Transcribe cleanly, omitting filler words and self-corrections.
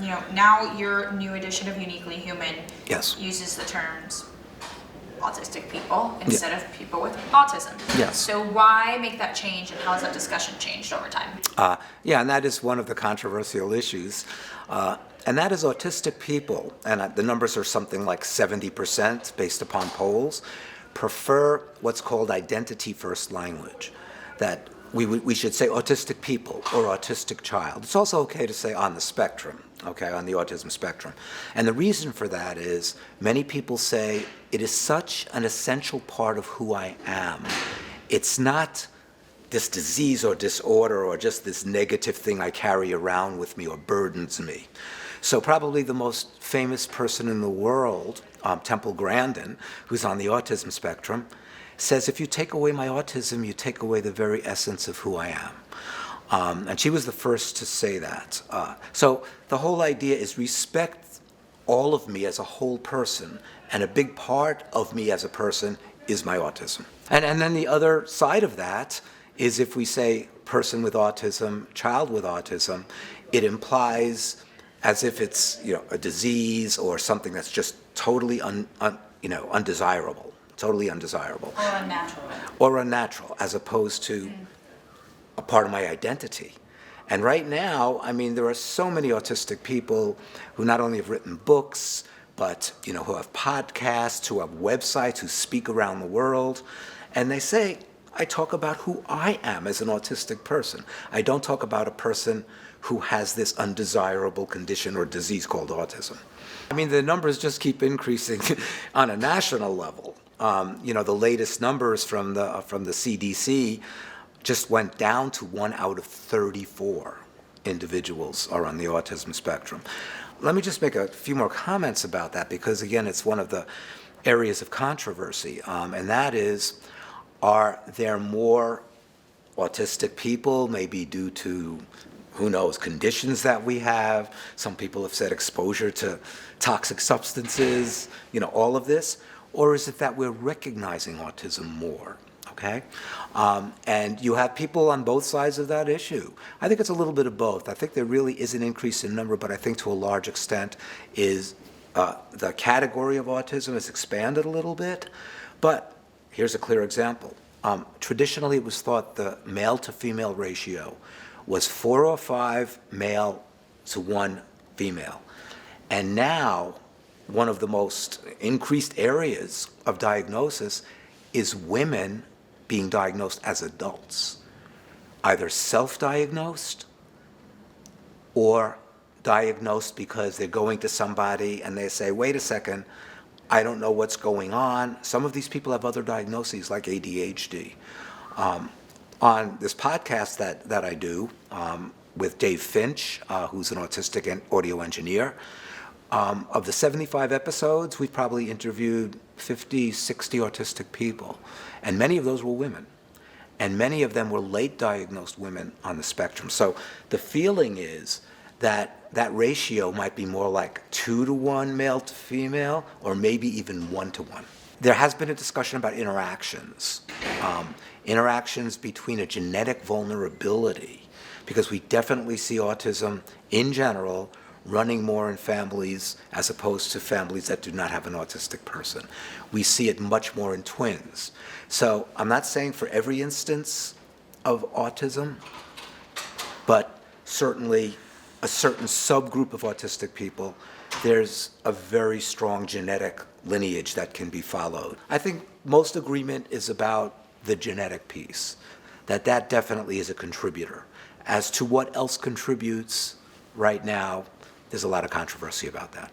now your new edition of Uniquely Human Yes. uses the terms autistic people instead of people with autism. Yes. So why make that change, and how has that discussion changed over time? Yeah, and that is one of the controversial issues. And that is autistic people, and the numbers are something like 70% based upon polls, prefer what's called identity-first language, that we should say autistic people or autistic child. It's also okay to say on the spectrum, okay, on the autism spectrum. And the reason for that is many people say it is such an essential part of who I am. It's not this disease or disorder or just this negative thing I carry around with me or burdens me. So probably the most famous person in the world, Temple Grandin, who's on the autism spectrum, says if you take away my autism, you take away the very essence of who I am. And she was the first to say that. So the whole idea is respect all of me as a whole person, and a big part of me as a person is my autism. And then the other side of that is if we say person with autism, child with autism, it implies as if it's a disease or something that's just totally undesirable. Totally undesirable. Or unnatural. Or unnatural, as opposed to a part of my identity. And right now, I mean, there are so many autistic people who not only have written books, but who have podcasts, who have websites, who speak around the world, and they say, I talk about who I am as an autistic person. I don't talk about a person who has this undesirable condition or disease called autism. I mean, the numbers just keep increasing on a national level. The latest numbers from the CDC just went down to 1 out of 34 individuals are on the autism spectrum. Let me just make a few more comments about that because, again, it's one of the areas of controversy, and that is, are there more autistic people, maybe due to, who knows, conditions that we have? Some people have said exposure to toxic substances, all of this. Or is it that we're recognizing autism more, okay? And you have people on both sides of that issue. I think it's a little bit of both. I think there really is an increase in number, but I think to a large extent is the category of autism has expanded a little bit. But here's a clear example. Traditionally, it was thought the male to female ratio was 4 or 5 male to 1 female. And now, one of the most increased areas of diagnosis is women being diagnosed as adults, either self-diagnosed or diagnosed because they're going to somebody and they say, wait a second, I don't know what's going on. Some of these people have other diagnoses like ADHD. On this podcast that I do with Dave Finch, who's an autistic and audio engineer, of the 75 episodes, we've probably interviewed 50, 60 autistic people, and many of those were women. And many of them were late diagnosed women on the spectrum. So the feeling is that that ratio might be more like 2 to 1 male to female, or maybe even 1 to 1. There has been a discussion about interactions, interactions between a genetic vulnerability, because we definitely see autism in general running more in families as opposed to families that do not have an autistic person. We see it much more in twins. So I'm not saying for every instance of autism, but certainly a certain subgroup of autistic people, there's a very strong genetic lineage that can be followed. I think most agreement is about the genetic piece, that definitely is a contributor. As to what else contributes right now, there's a lot of controversy about that.